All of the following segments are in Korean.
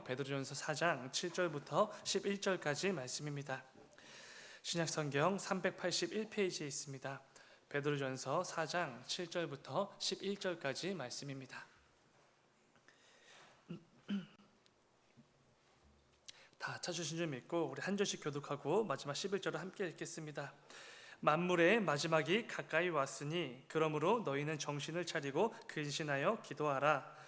성경 베드로전서 4장 7절부터 11절까지 말씀입니다. 신약 성경 381페이지에 있습니다. 베드로전서 4장 7절부터 11절까지 말씀입니다. 다 찾으신 줄 믿고 우리 한 절씩 교독하고 마지막 11절을 함께 읽겠습니다. 만물의 마지막이 가까이 왔으니 그러므로 너희는 정신을 차리고 근신하여 기도하라.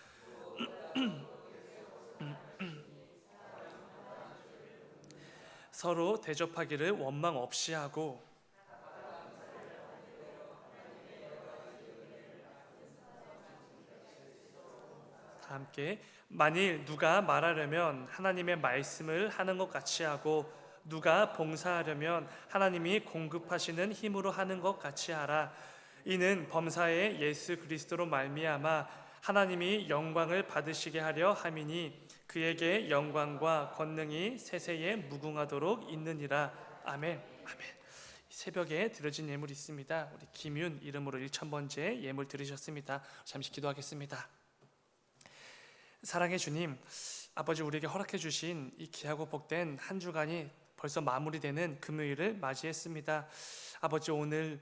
서로 대접하기를 원망 없이 하고 다 함께 만일 누가 말하려면 하나님의 말씀을 하는 것 같이 하고 누가 봉사하려면 하나님이 공급하시는 힘으로 하는 것 같이 하라. 이는 범사에 예수 그리스도로 말미암아 하나님이 영광을 받으시게 하려 함이니 그에게 영광과 권능이 세세에 무궁하도록 있느니라. 아멘. 아멘. 새벽에 드려진 예물이 있습니다. 우리 김윤 이름으로 1000번째 예물 드리셨습니다. 잠시 기도하겠습니다. 사랑의 주님, 아버지 우리에게 허락해 주신 이 귀하고 복된 한 주간이 벌써 마무리되는 금요일을 맞이했습니다. 아버지 오늘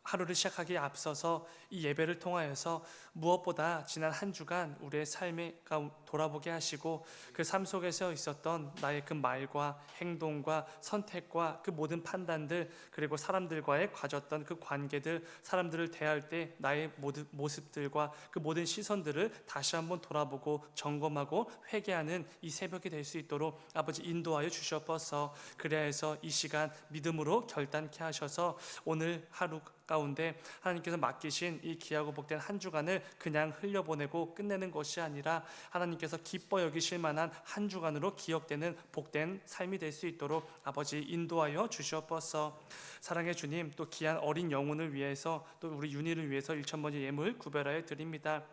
하루를 시작하기에 앞서서 이 예배를 통하여서 무엇보다 지난 한 주간 우리의 삶에 돌아보게 하시고 그 삶 속에서 있었던 나의 그 말과 행동과 선택과 그 모든 판단들, 그리고 사람들과의 가졌던 그 관계들, 사람들을 대할 때 나의 모든 모습들과 그 모든 시선들을 다시 한번 돌아보고 점검하고 회개하는 이 새벽이 될 수 있도록 아버지 인도하여 주시옵소서. 그래야 해서 이 시간 믿음으로 결단케 하셔서 오늘 하루 가운데 하나님께서 맡기신 이 귀하고 복된 한 주간을 그냥 흘려보내고 끝내는 것이 아니라 하나님께서 기뻐 여기실 만한 한 주간으로 기억되는 복된 삶이 될 수 있도록 아버지 인도하여 주시옵소서. 사랑의 주님, 또 귀한 어린 영혼을 위해서 또 우리 윤희를 위해서 1000번째 예물 구별하여 드립니다.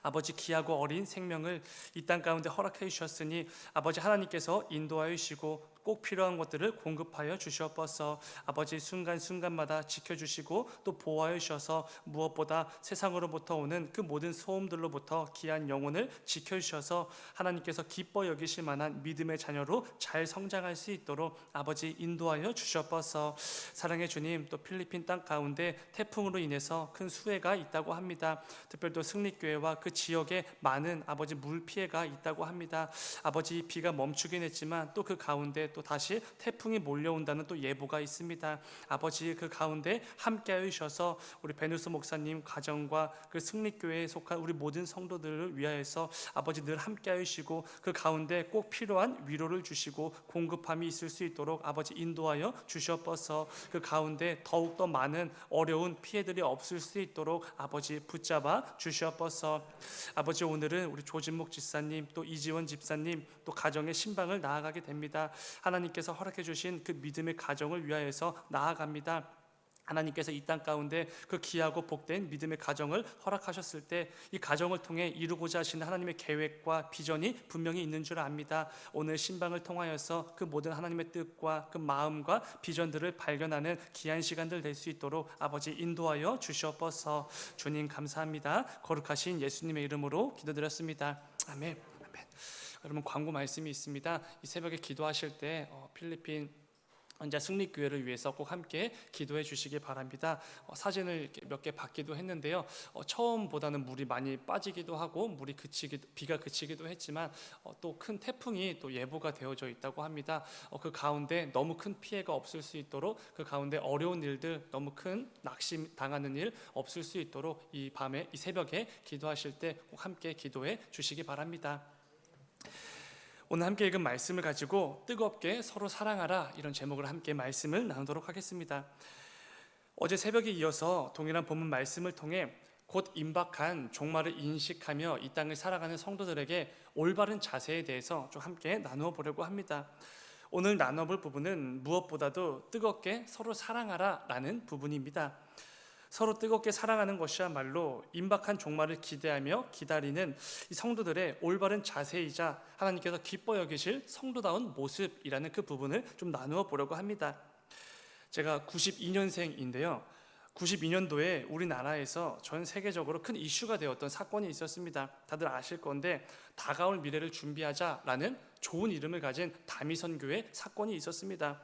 아버지 귀하고 어린 생명을 이 땅 가운데 허락해 주셨으니 아버지 하나님께서 인도하여 주시고 꼭 필요한 것들을 공급하여 주시옵소서. 아버지 순간순간마다 지켜주시고 또 보호하여 주셔서 무엇보다 세상으로부터 오는 그 모든 소음들로부터 귀한 영혼을 지켜주셔서 하나님께서 기뻐 여기실 만한 믿음의 자녀로 잘 성장할 수 있도록 아버지 인도하여 주시옵소서. 사랑의 주님, 또 필리핀 땅 가운데 태풍으로 인해서 큰 수해가 있다고 합니다. 특별히 또 승리교회와 그 지역에 많은 아버지 물 피해가 있다고 합니다. 아버지 비가 멈추긴 했지만 또 그 가운데 또 다시 태풍이 몰려온다는 또 예보가 있습니다. 아버지 그 가운데 함께하여 주셔서 우리 베누스 목사님 가정과 그 승리교회에 속한 우리 모든 성도들을 위하여서 아버지 늘 함께하여 주시고 그 가운데 꼭 필요한 위로를 주시고 공급함이 있을 수 있도록 아버지 인도하여 주시옵소서. 그 가운데 더욱더 많은 어려운 피해들이 없을 수 있도록 아버지 붙잡아 주시옵소서. 아버지 오늘은 우리 조진목 집사님 또 이지원 집사님 또 가정의 신방을 나아가게 됩니다. 하나님께서 허락해 주신 그 믿음의 가정을 위하여서 나아갑니다. 하나님께서 이 땅 가운데 그 귀하고 복된 믿음의 가정을 허락하셨을 때 이 가정을 통해 이루고자 하시는 하나님의 계획과 비전이 분명히 있는 줄 압니다. 오늘 신방을 통하여서 그 모든 하나님의 뜻과 그 마음과 비전들을 발견하는 귀한 시간들 될 수 있도록 아버지 인도하여 주시옵소서. 주님 감사합니다. 거룩하신 예수님의 이름으로 기도드렸습니다. 아멘. 아멘. 여러분 광고 말씀이 있습니다. 이 새벽에 기도하실 때 필리핀 언제 승리교회를 위해서 꼭 함께 기도해 주시기 바랍니다. 사진을 몇 개 받기도 했는데요. 처음보다는 물이 많이 빠지기도 하고 비가 그치기도 했지만 또 큰 태풍이 또 예보가 되어져 있다고 합니다. 그 가운데 너무 큰 피해가 없을 수 있도록 그 가운데 어려운 일들 너무 큰 낙심 당하는 일 없을 수 있도록 이 밤에 이 새벽에 기도하실 때 꼭 함께 기도해 주시기 바랍니다. 오늘 함께 읽은 말씀을 가지고 뜨겁게 서로 사랑하라 이런 제목으로 함께 말씀을 나누도록 하겠습니다. 어제 새벽에 이어서 동일한 본문 말씀을 통해 곧 임박한 종말을 인식하며 이 땅을 살아가는 성도들에게 올바른 자세에 대해서 좀 함께 나누어 보려고 합니다. 오늘 나눠볼 부분은 무엇보다도 뜨겁게 서로 사랑하라 라는 부분입니다. 서로 뜨겁게 사랑하는 것이야말로 임박한 종말을 기대하며 기다리는 이 성도들의 올바른 자세이자 하나님께서 기뻐 여기실 성도다운 모습이라는 그 부분을 좀 나누어 보려고 합니다. 제가 92년생인데요 92년도에 우리나라에서 전 세계적으로 큰 이슈가 되었던 사건이 있었습니다. 다들 아실 건데 다가올 미래를 준비하자라는 좋은 이름을 가진 다미선교회 사건이 있었습니다.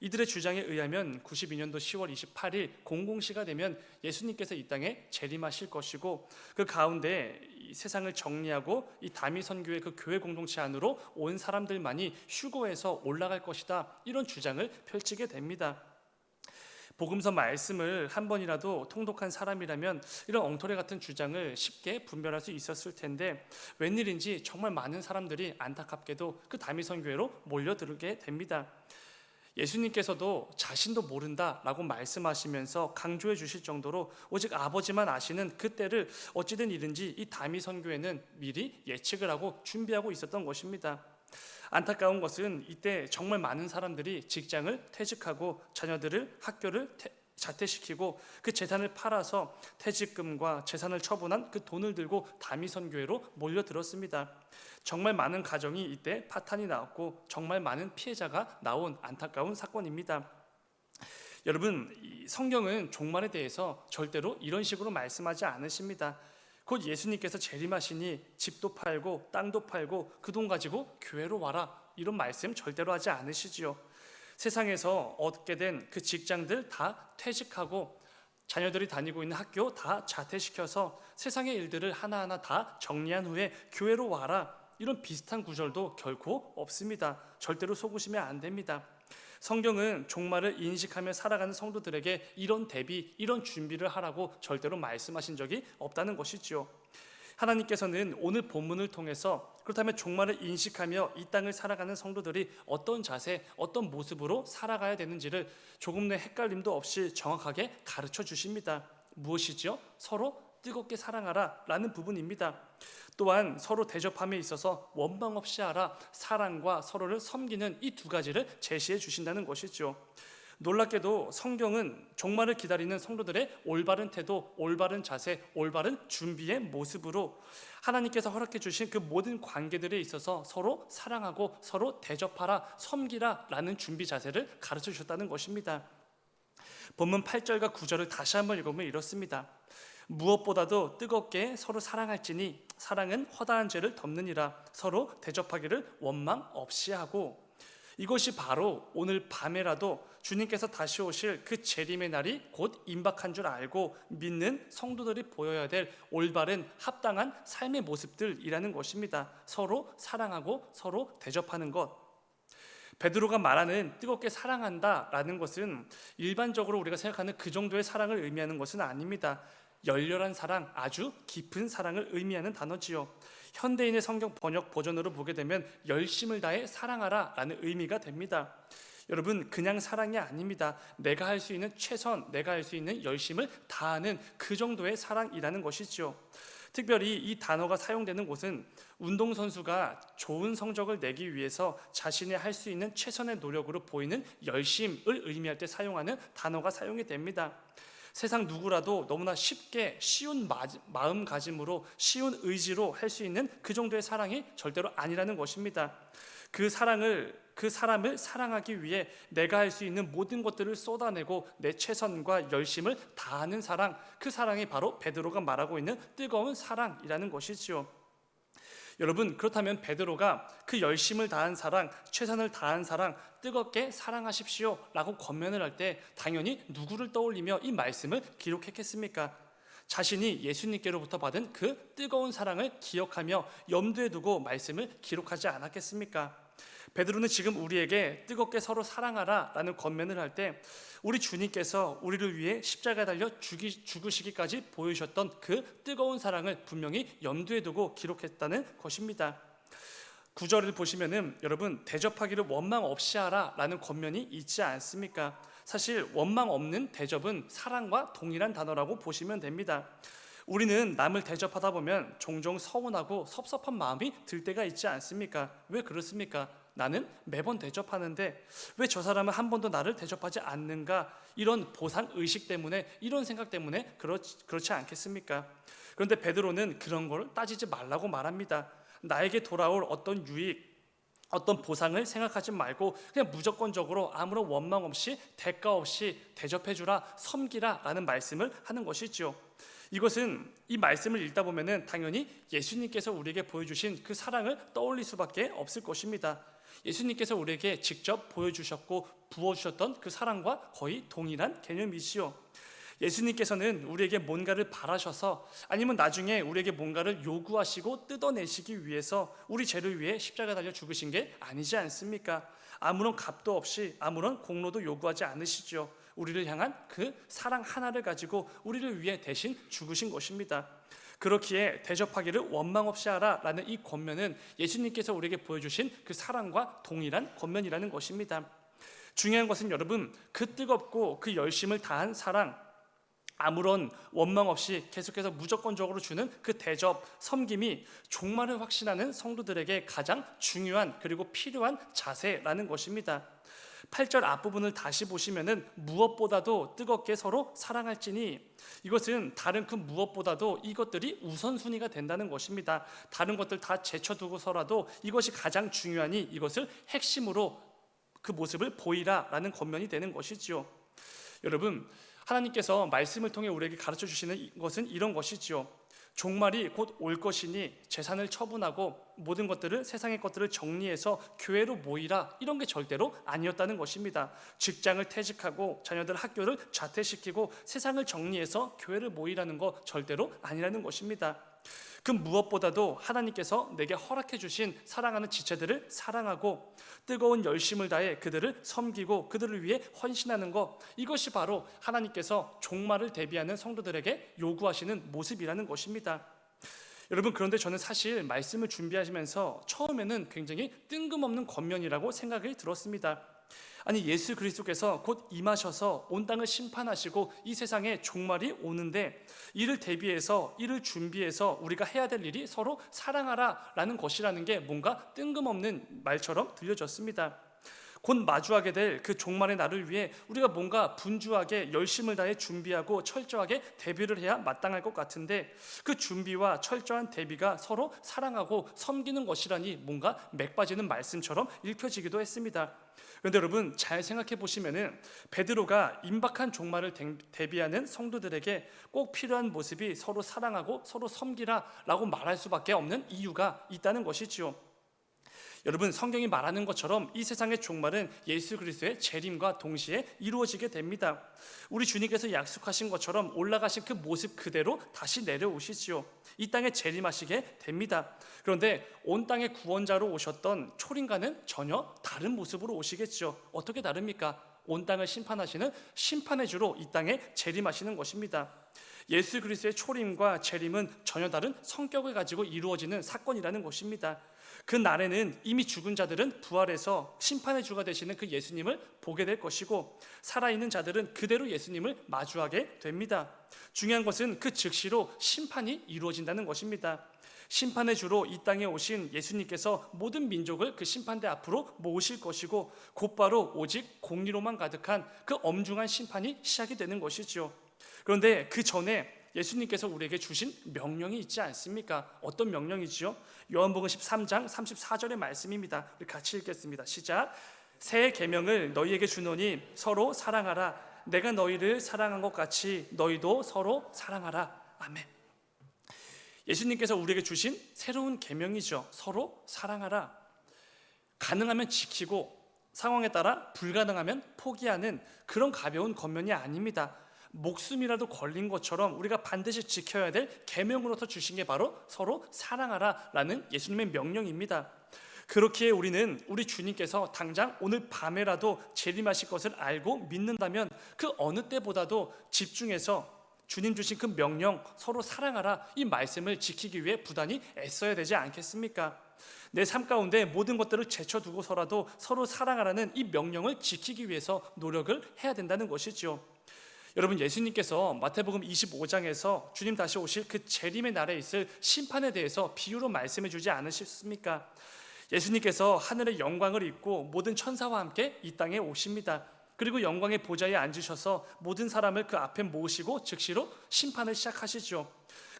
이들의 주장에 의하면 92년도 10월 28일 공공시가 되면 예수님께서 이 땅에 재림하실 것이고, 그 가운데 이 세상을 정리하고 이 다미선교회 그 교회 공동체 안으로 온 사람들만이 휴거해서 올라갈 것이다, 이런 주장을 펼치게 됩니다. 복음서 말씀을 한 번이라도 통독한 사람이라면 이런 엉터리 같은 주장을 쉽게 분별할 수 있었을 텐데, 웬일인지 정말 많은 사람들이 안타깝게도 그 다미선교회로 몰려들게 됩니다. 예수님께서도 자신도 모른다라고 말씀하시면서 강조해 주실 정도로 오직 아버지만 아시는 그 때를 어찌된 일인지 이 다미선교회는 미리 예측을 하고 준비하고 있었던 것입니다. 안타까운 것은 이때 정말 많은 사람들이 직장을 퇴직하고 자녀들을 학교를 자퇴시키고 그 재산을 팔아서 퇴직금과 재산을 처분한 그 돈을 들고 다미선교회로 몰려들었습니다. 정말 많은 가정이 이때 파탄이 나왔고 정말 많은 피해자가 나온 안타까운 사건입니다. 여러분, 이 성경은 종말에 대해서 절대로 이런 식으로 말씀하지 않으십니다. 곧 예수님께서 재림하시니 집도 팔고 땅도 팔고 그 돈 가지고 교회로 와라, 이런 말씀 절대로 하지 않으시지요. 세상에서 얻게 된 그 직장들 다 퇴직하고 자녀들이 다니고 있는 학교 다 자퇴시켜서 세상의 일들을 하나하나 다 정리한 후에 교회로 와라, 이런 비슷한 구절도 결코 없습니다. 절대로 속으시면 안 됩니다. 성경은 종말을 인식하며 살아가는 성도들에게 이런 대비, 이런 준비를 하라고 절대로 말씀하신 적이 없다는 것이지요. 하나님께서는 오늘 본문을 통해서 그렇다면 종말을 인식하며 이 땅을 살아가는 성도들이 어떤 자세, 어떤 모습으로 살아가야 되는지를 조금의 헷갈림도 없이 정확하게 가르쳐 주십니다. 무엇이죠? 서로 뜨겁게 사랑하라 라는 부분입니다. 또한 서로 대접함에 있어서 원망 없이 하라, 사랑과 서로를 섬기는 이 두 가지를 제시해 주신다는 것이죠. 놀랍게도 성경은 종말을 기다리는 성도들의 올바른 태도, 올바른 자세, 올바른 준비의 모습으로 하나님께서 허락해 주신 그 모든 관계들에 있어서 서로 사랑하고 서로 대접하라, 섬기라 라는 준비 자세를 가르쳐 주셨다는 것입니다. 본문 8절과 9절을 다시 한번 읽으면 이렇습니다. 무엇보다도 뜨겁게 서로 사랑할지니 사랑은 허다한 죄를 덮느니라. 서로 대접하기를 원망 없이 하고. 이것이 바로 오늘 밤에라도 주님께서 다시 오실 그 재림의 날이 곧 임박한 줄 알고 믿는 성도들이 보여야 될 올바른 합당한 삶의 모습들이라는 것입니다. 서로 사랑하고 서로 대접하는 것. 베드로가 말하는 뜨겁게 사랑한다라는 것은 일반적으로 우리가 생각하는 그 정도의 사랑을 의미하는 것은 아닙니다. 열렬한 사랑, 아주 깊은 사랑을 의미하는 단어지요. 현대인의 성경 번역 버전으로 보게 되면 열심을 다해 사랑하라 라는 의미가 됩니다. 여러분, 그냥 사랑이 아닙니다. 내가 할 수 있는 최선, 내가 할 수 있는 열심을 다하는 그 정도의 사랑이라는 것이지요. 특별히 이 단어가 사용되는 곳은 운동선수가 좋은 성적을 내기 위해서 자신의 할 수 있는 최선의 노력으로 보이는 열심을 의미할 때 사용하는 단어가 사용이 됩니다. 세상 누구라도 너무나 쉽게 쉬운 마음가짐으로 쉬운 의지로 할 수 있는 그 정도의 사랑이 절대로 아니라는 것입니다. 그 사람을 사랑하기 위해 내가 할 수 있는 모든 것들을 쏟아내고 내 최선과 열심을 다하는 사랑, 그 사랑이 바로 베드로가 말하고 있는 뜨거운 사랑이라는 것이지요. 여러분, 그렇다면 베드로가 그 열심을 다한 사랑, 최선을 다한 사랑, 뜨겁게 사랑하십시오 라고 권면을 할 때 당연히 누구를 떠올리며 이 말씀을 기록했겠습니까? 자신이 예수님께로부터 받은 그 뜨거운 사랑을 기억하며 염두에 두고 말씀을 기록하지 않았겠습니까? 베드로는 지금 우리에게 뜨겁게 서로 사랑하라 라는 권면을 할 때 우리 주님께서 우리를 위해 십자가에 달려 죽으시기까지 보여주셨던 그 뜨거운 사랑을 분명히 염두에 두고 기록했다는 것입니다. 9절을 보시면은 여러분, 대접하기를 원망 없이 하라 라는 권면이 있지 않습니까? 사실 원망 없는 대접은 사랑과 동일한 단어라고 보시면 됩니다. 우리는 남을 대접하다 보면 종종 서운하고 섭섭한 마음이 들 때가 있지 않습니까? 왜 그렇습니까? 나는 매번 대접하는데 왜 저 사람은 한 번도 나를 대접하지 않는가? 이런 보상 의식 때문에, 이런 생각 때문에 그렇지 않겠습니까? 그런데 베드로는 그런 걸 따지지 말라고 말합니다. 나에게 돌아올 어떤 유익, 어떤 보상을 생각하지 말고 그냥 무조건적으로 아무런 원망 없이 대가 없이 대접해주라, 섬기라 라는 말씀을 하는 것이지요. 이것은 이 말씀을 읽다 보면은 당연히 예수님께서 우리에게 보여주신 그 사랑을 떠올릴 수밖에 없을 것입니다. 예수님께서 우리에게 직접 보여주셨고 부어주셨던 그 사랑과 거의 동일한 개념이지요. 예수님께서는 우리에게 뭔가를 바라셔서 아니면 나중에 우리에게 뭔가를 요구하시고 뜯어내시기 위해서 우리 죄를 위해 십자가 달려 죽으신 게 아니지 않습니까? 아무런 값도 없이 아무런 공로도 요구하지 않으시죠. 우리를 향한 그 사랑 하나를 가지고 우리를 위해 대신 죽으신 것입니다. 그렇기에 대접하기를 원망 없이 하라 라는 이 권면은 예수님께서 우리에게 보여주신 그 사랑과 동일한 권면이라는 것입니다. 중요한 것은 여러분, 그 뜨겁고 그 열심을 다한 사랑, 아무런 원망 없이 계속해서 무조건적으로 주는 그 대접, 섬김이 종말을 확신하는 성도들에게 가장 중요한 그리고 필요한 자세라는 것입니다. 8절 앞부분을 다시 보시면은 무엇보다도 뜨겁게 서로 사랑할지니, 이것은 다른 그 무엇보다도 이것들이 우선순위가 된다는 것입니다. 다른 것들 다 제쳐두고서라도 이것이 가장 중요하니 이것을 핵심으로 그 모습을 보이라 라는 권면이 되는 것이지요. 여러분, 하나님께서 말씀을 통해 우리에게 가르쳐 주시는 것은 이런 것이지요. 종말이 곧 올 것이니 재산을 처분하고 모든 것들을, 세상의 것들을 정리해서 교회로 모이라, 이런 게 절대로 아니었다는 것입니다. 직장을 퇴직하고 자녀들 학교를 자퇴시키고 세상을 정리해서 교회를 모이라는 거 절대로 아니라는 것입니다. 그 무엇보다도 하나님께서 내게 허락해 주신 사랑하는 지체들을 사랑하고 뜨거운 열심을 다해 그들을 섬기고 그들을 위해 헌신하는 것, 이것이 바로 하나님께서 종말을 대비하는 성도들에게 요구하시는 모습이라는 것입니다. 여러분, 그런데 저는 사실 말씀을 준비하시면서 처음에는 굉장히 뜬금없는 권면이라고 생각이 들었습니다. 아니, 예수 그리스도께서 곧 임하셔서 온 땅을 심판하시고 이 세상에 종말이 오는데 이를 대비해서, 이를 준비해서 우리가 해야 될 일이 서로 사랑하라 라는 것이라는 게 뭔가 뜬금없는 말처럼 들려졌습니다. 곧 마주하게 될 그 종말의 날을 위해 우리가 뭔가 분주하게 열심을 다해 준비하고 철저하게 대비를 해야 마땅할 것 같은데, 그 준비와 철저한 대비가 서로 사랑하고 섬기는 것이라니 뭔가 맥 빠지는 말씀처럼 읽혀지기도 했습니다. 그런데 여러분, 잘 생각해 보시면은 베드로가 임박한 종말을 대비하는 성도들에게 꼭 필요한 모습이 서로 사랑하고 서로 섬기라라고 말할 수밖에 없는 이유가 있다는 것이지요. 여러분, 성경이 말하는 것처럼 이 세상의 종말은 예수 그리스도의 재림과 동시에 이루어지게 됩니다. 우리 주님께서 약속하신 것처럼 올라가신 그 모습 그대로 다시 내려오시지요. 이 땅에 재림하시게 됩니다. 그런데 온 땅의 구원자로 오셨던 초림과는 전혀 다른 모습으로 오시겠죠. 어떻게 다릅니까? 온 땅을 심판하시는 심판의 주로 이 땅에 재림하시는 것입니다. 예수 그리스도의 초림과 재림은 전혀 다른 성격을 가지고 이루어지는 사건이라는 것입니다. 그 날에는 이미 죽은 자들은 부활해서 심판의 주가 되시는 그 예수님을 보게 될 것이고, 살아있는 자들은 그대로 예수님을 마주하게 됩니다. 중요한 것은 그 즉시로 심판이 이루어진다는 것입니다. 심판의 주로 이 땅에 오신 예수님께서 모든 민족을 그 심판대 앞으로 모으실 것이고, 곧바로 오직 공의로만 가득한 그 엄중한 심판이 시작이 되는 것이죠. 그런데 그 전에 예수님께서 우리에게 주신 명령이 있지 않습니까? 어떤 명령이지요? 요한복음 13장 34절의 말씀입니다. 우리 같이 읽겠습니다. 시작. 새 계명을 너희에게 주노니 서로 사랑하라. 내가 너희를 사랑한 것 같이 너희도 서로 사랑하라. 아멘. 예수님께서 우리에게 주신 새로운 계명이죠. 서로 사랑하라. 가능하면 지키고 상황에 따라 불가능하면 포기하는 그런 가벼운 권면이 아닙니다. 목숨이라도 걸린 것처럼 우리가 반드시 지켜야 될 계명으로서 주신 게 바로 서로 사랑하라라는 예수님의 명령입니다. 그렇기에 우리는 우리 주님께서 당장 오늘 밤에라도 재림하실 것을 알고 믿는다면 그 어느 때보다도 집중해서 주님 주신 그 명령, 서로 사랑하라, 이 말씀을 지키기 위해 부단히 애써야 되지 않겠습니까? 내 삶 가운데 모든 것들을 제쳐두고서라도 서로 사랑하라는 이 명령을 지키기 위해서 노력을 해야 된다는 것이죠. 여러분, 예수님께서 마태복음 25장에서 주님 다시 오실 그 재림의 날에 있을 심판에 대해서 비유로 말씀해 주지 않으셨습니까? 예수님께서 하늘의 영광을 입고 모든 천사와 함께 이 땅에 오십니다. 그리고 영광의 보좌에 앉으셔서 모든 사람을 그 앞에 모으시고 즉시로 심판을 시작하시죠.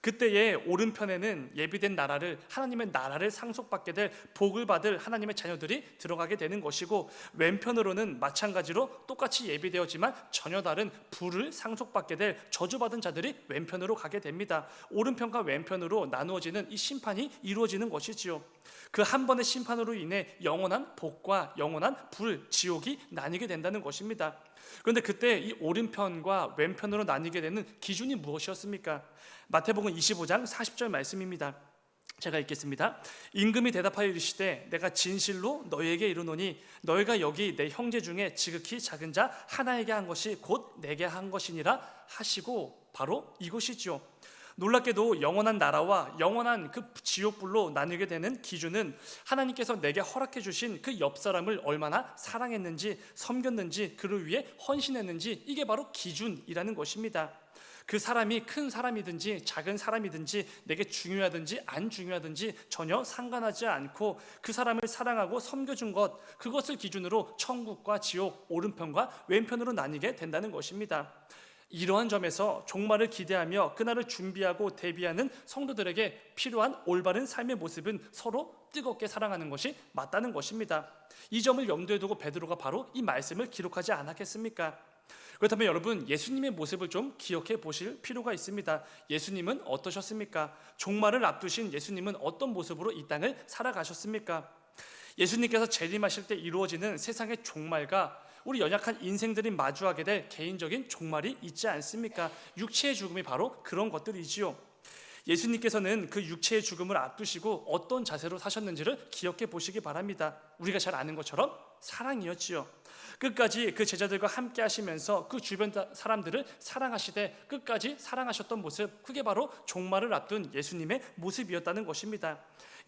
그때의 오른편에는 예비된 나라를, 하나님의 나라를 상속받게 될 복을 받을 하나님의 자녀들이 들어가게 되는 것이고, 왼편으로는 마찬가지로 똑같이 예비되었지만 전혀 다른 불을 상속받게 될 저주받은 자들이 왼편으로 가게 됩니다. 오른편과 왼편으로 나누어지는 이 심판이 이루어지는 것이지요. 그 한 번의 심판으로 인해 영원한 복과 영원한 불, 지옥이 나뉘게 된다는 것입니다. 그런데 그때 이 오른편과 왼편으로 나뉘게 되는 기준이 무엇이었습니까? 마태복음 25장 40절 말씀입니다. 제가 읽겠습니다. 임금이 대답하여 이르시되 내가 진실로 너희에게 이르노니 너희가 여기 내 형제 중에 지극히 작은 자 하나에게 한 것이 곧 내게 한 것이니라 하시고, 바로 이것이지요. 놀랍게도 영원한 나라와 영원한 그 지옥불로 나뉘게 되는 기준은 하나님께서 내게 허락해 주신 그 옆 사람을 얼마나 사랑했는지, 섬겼는지, 그를 위해 헌신했는지, 이게 바로 기준이라는 것입니다. 그 사람이 큰 사람이든지 작은 사람이든지 내게 중요하든지 안 중요하든지 전혀 상관하지 않고 그 사람을 사랑하고 섬겨준 것, 그것을 기준으로 천국과 지옥, 오른편과 왼편으로 나뉘게 된다는 것입니다. 이러한 점에서 종말을 기대하며 그날을 준비하고 대비하는 성도들에게 필요한 올바른 삶의 모습은 서로 뜨겁게 사랑하는 것이 맞다는 것입니다. 이 점을 염두에 두고 베드로가 바로 이 말씀을 기록하지 않았겠습니까? 그렇다면 여러분, 예수님의 모습을 좀 기억해 보실 필요가 있습니다. 예수님은 어떠셨습니까? 종말을 앞두신 예수님은 어떤 모습으로 이 땅을 살아가셨습니까? 예수님께서 재림하실 때 이루어지는 세상의 종말과 우리 연약한 인생들이 마주하게 될 개인적인 종말이 있지 않습니까? 육체의 죽음이 바로 그런 것들이지요. 예수님께서는 그 육체의 죽음을 앞두시고 어떤 자세로 사셨는지를 기억해 보시기 바랍니다. 우리가 잘 아는 것처럼 사랑이었지요. 끝까지 그 제자들과 함께 하시면서 그 주변 사람들을 사랑하시되 끝까지 사랑하셨던 모습, 그게 바로 종말을 앞둔 예수님의 모습이었다는 것입니다.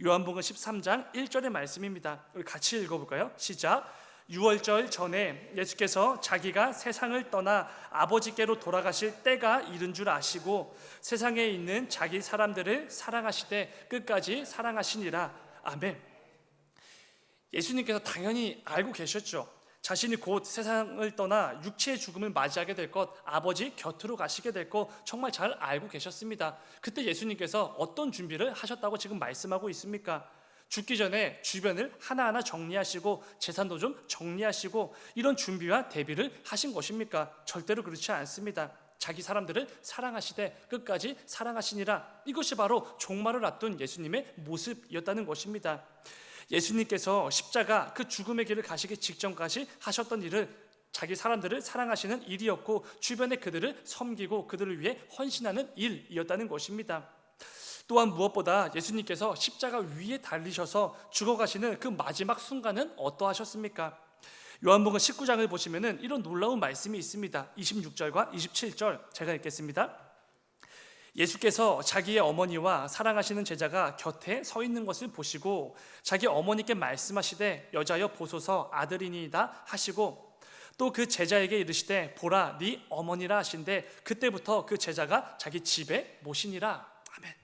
요한복음 13장 1절의 말씀입니다. 우리 같이 읽어볼까요? 시작. 유월절 전에 예수께서 자기가 세상을 떠나 아버지께로 돌아가실 때가 이른 줄 아시고 세상에 있는 자기 사람들을 사랑하시되 끝까지 사랑하시니라. 아멘. 예수님께서 당연히 알고 계셨죠. 자신이 곧 세상을 떠나 육체의 죽음을 맞이하게 될 것, 아버지 곁으로 가시게 될 것 정말 잘 알고 계셨습니다. 그때 예수님께서 어떤 준비를 하셨다고 지금 말씀하고 있습니까? 죽기 전에 주변을 하나하나 정리하시고 재산도 좀 정리하시고 이런 준비와 대비를 하신 것입니까? 절대로 그렇지 않습니다. 자기 사람들을 사랑하시되 끝까지 사랑하시니라. 이것이 바로 종말을 앞둔 예수님의 모습이었다는 것입니다. 예수님께서 십자가 그 죽음의 길을 가시기 직전까지 하셨던 일을 자기 사람들을 사랑하시는 일이었고 주변에 그들을 섬기고 그들을 위해 헌신하는 일이었다는 것입니다. 또한 무엇보다 예수님께서 십자가 위에 달리셔서 죽어가시는 그 마지막 순간은 어떠하셨습니까? 요한복음 19장을 보시면 이런 놀라운 말씀이 있습니다. 26절과 27절 제가 읽겠습니다. 예수께서 자기의 어머니와 사랑하시는 제자가 곁에 서 있는 것을 보시고 자기 어머니께 말씀하시되 여자여 보소서 아들이니이다 하시고 또 그 제자에게 이르시되 보라 네 어머니라 하신데 그때부터 그 제자가 자기 집에 모시니라. 아멘.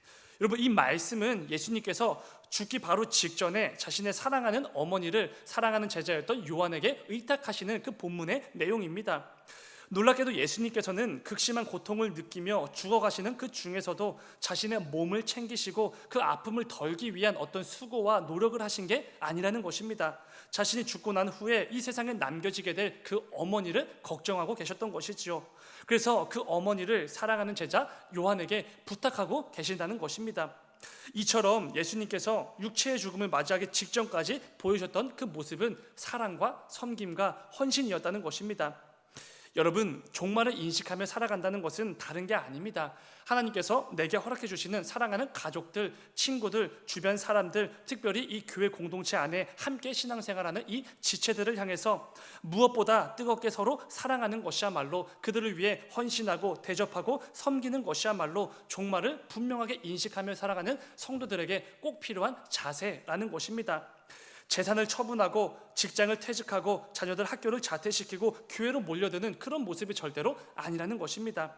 여러분, 이 말씀은 예수님께서 죽기 바로 직전에 자신의 사랑하는 어머니를 사랑하는 제자였던 요한에게 의탁하시는 그 본문의 내용입니다. 놀랍게도 예수님께서는 극심한 고통을 느끼며 죽어가시는 그 중에서도 자신의 몸을 챙기시고 그 아픔을 덜기 위한 어떤 수고와 노력을 하신 게 아니라는 것입니다. 자신이 죽고 난 후에 이 세상에 남겨지게 될 그 어머니를 걱정하고 계셨던 것이지요. 그래서 그 어머니를 사랑하는 제자 요한에게 부탁하고 계신다는 것입니다. 이처럼 예수님께서 육체의 죽음을 맞이하기 직전까지 보여주셨던 그 모습은 사랑과 섬김과 헌신이었다는 것입니다. 여러분, 종말을 인식하며 살아간다는 것은 다른 게 아닙니다. 하나님께서 내게 허락해 주시는 사랑하는 가족들, 친구들, 주변 사람들, 특별히 이 교회 공동체 안에 함께 신앙생활하는 이 지체들을 향해서 무엇보다 뜨겁게 서로 사랑하는 것이야말로, 그들을 위해 헌신하고 대접하고 섬기는 것이야말로 종말을 분명하게 인식하며 살아가는 성도들에게 꼭 필요한 자세라는 것입니다. 재산을 처분하고 직장을 퇴직하고 자녀들 학교를 자퇴시키고 교회로 몰려드는 그런 모습이 절대로 아니라는 것입니다.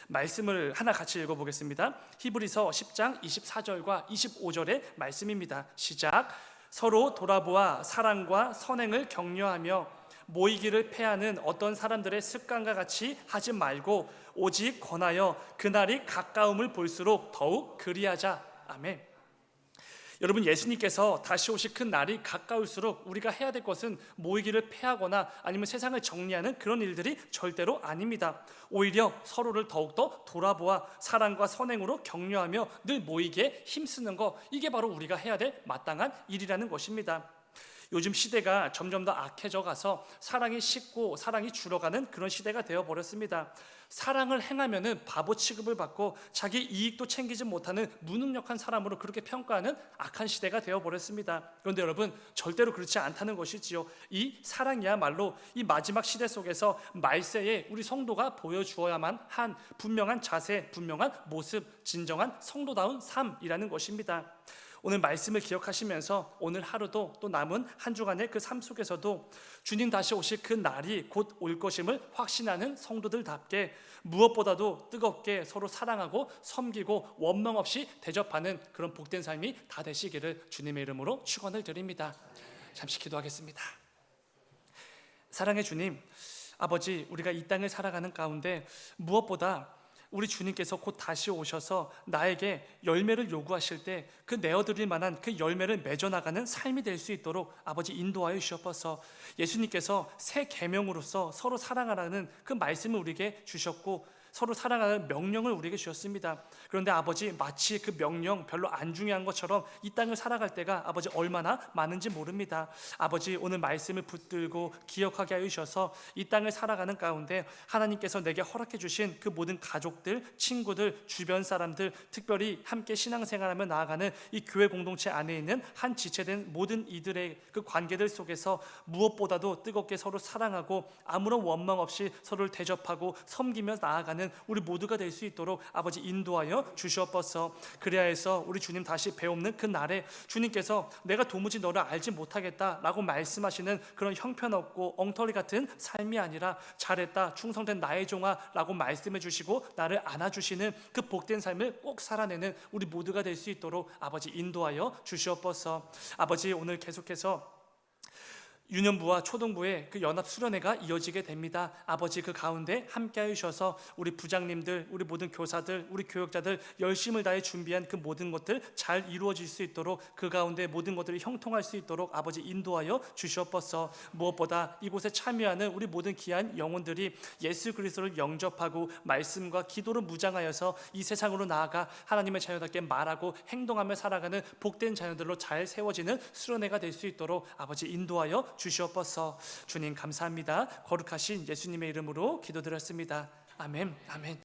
말씀을 하나 같이 읽어보겠습니다. 히브리서 10장 24절과 25절의 말씀입니다. 시작. 서로 돌아보아 사랑과 선행을 격려하며 모이기를 패하는 어떤 사람들의 습관과 같이 하지 말고 오직 권하여 그날이 가까움을 볼수록 더욱 그리하자. 아멘. 여러분, 예수님께서 다시 오실 그 날이 가까울수록 우리가 해야 될 것은 모이기를 패하거나 아니면 세상을 정리하는 그런 일들이 절대로 아닙니다. 오히려 서로를 더욱더 돌아보아 사랑과 선행으로 격려하며 늘 모이기에 힘쓰는 것, 이게 바로 우리가 해야 될 마땅한 일이라는 것입니다. 요즘 시대가 점점 더 악해져 가서 사랑이 식고 사랑이 줄어가는 그런 시대가 되어버렸습니다. 사랑을 행하면은 바보 취급을 받고 자기 이익도 챙기지 못하는 무능력한 사람으로 그렇게 평가하는 악한 시대가 되어버렸습니다. 그런데 여러분, 절대로 그렇지 않다는 것이지요. 이 사랑이야말로 이 마지막 시대 속에서 말세에 우리 성도가 보여주어야만 한 분명한 자세, 분명한 모습, 진정한 성도다운 삶이라는 것입니다. 오늘 말씀을 기억하시면서 오늘 하루도 또 남은 한 주간의 그 삶 속에서도 주님 다시 오실 그 날이 곧 올 것임을 확신하는 성도들답게 무엇보다도 뜨겁게 서로 사랑하고 섬기고 원망 없이 대접하는 그런 복된 삶이 다 되시기를 주님의 이름으로 축원을 드립니다. 잠시 기도하겠습니다. 사랑의 주님, 아버지, 우리가 이 땅을 살아가는 가운데 무엇보다 우리 주님께서 곧 다시 오셔서 나에게 열매를 요구하실 때 그 내어드릴 만한 그 열매를 맺어나가는 삶이 될 수 있도록 아버지 인도하여 주옵소서. 예수님께서 새 계명으로서 서로 사랑하라는 그 말씀을 우리에게 주셨고 서로 사랑하는 명령을 우리에게 주셨습니다. 그런데 아버지, 마치 그 명령 별로 안 중요한 것처럼 이 땅을 살아갈 때가 아버지 얼마나 많은지 모릅니다. 아버지, 오늘 말씀을 붙들고 기억하게 하여 주셔서 이 땅을 살아가는 가운데 하나님께서 내게 허락해 주신 그 모든 가족들, 친구들, 주변 사람들, 특별히 함께 신앙생활하며 나아가는 이 교회 공동체 안에 있는 한 지체된 모든 이들의 그 관계들 속에서 무엇보다도 뜨겁게 서로 사랑하고 아무런 원망 없이 서로를 대접하고 섬기며 나아가는 우리 모두가 될 수 있도록 아버지 인도하여 주시옵소서. 그래야 해서 우리 주님 다시 배옵는 그 날에 주님께서 내가 도무지 너를 알지 못하겠다라고 말씀하시는 그런 형편없고 엉터리 같은 삶이 아니라 잘했다, 충성된 나의 종아 라고 말씀해 주시고 나를 안아주시는 그 복된 삶을 꼭 살아내는 우리 모두가 될 수 있도록 아버지 인도하여 주시옵소서. 아버지, 오늘 계속해서 유년부와 초등부의 그 연합 수련회가 이어지게 됩니다. 아버지, 그 가운데 함께하여 주셔서 우리 부장님들, 우리 모든 교사들, 우리 교역자들 열심을 다해 준비한 그 모든 것들 잘 이루어질 수 있도록 그 가운데 모든 것들이 형통할 수 있도록 아버지 인도하여 주시옵소서. 무엇보다 이곳에 참여하는 우리 모든 귀한 영혼들이 예수 그리스도를 영접하고 말씀과 기도로 무장하여서 이 세상으로 나아가 하나님의 자녀답게 말하고 행동하며 살아가는 복된 자녀들로 잘 세워지는 수련회가 될 수 있도록 아버지 인도하여 주시옵소서. 주님 감사합니다. 거룩하신 예수님의 이름으로 기도드렸습니다. 아멘. 아멘.